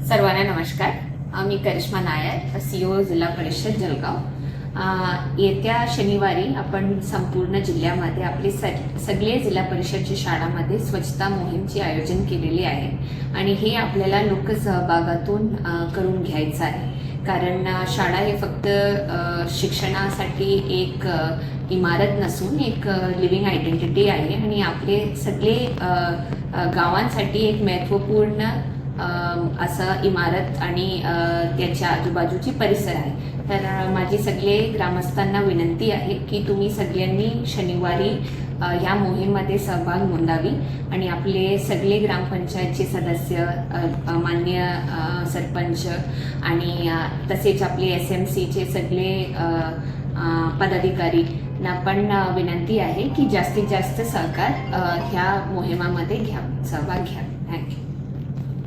सर्वांना नमस्कार. मी करिश्मा नायर, CEO जिल्हा परिषद जळगाव. येत्या शनिवारी आपण संपूर्ण जिल्ह्यामध्ये आपले सगळे जिल्हा परिषदच्या शाळांमध्ये स्वच्छता मोहीमचे आयोजन केलेले आहे आणि हे आपल्याला लोकसहभागातून करून घ्यायचं आहे. कारण शाळा हे फक्त शिक्षणासाठी एक इमारत नसून एक लिव्हिंग आयडेंटिटी आहे आणि आपले सगळे गावांसाठी एक महत्त्वपूर्ण असं इमारत आणि त्याच्या आजूबाजूची परिसर आहे. तर माझी सगळे ग्रामस्थांना विनंती आहे की तुम्ही सगळ्यांनी शनिवारी ह्या मोहीममध्ये सहभाग नोंदावी आणि आपले सगळे ग्रामपंचायतचे सदस्य, मान्य सरपंच आणि तसेच आपले SMCचे सगळे पदाधिकारी ना पण विनंती आहे की जास्तीत जास्त सहकार ह्या मोहिमामध्ये सहभाग घ्या. थँक्यू.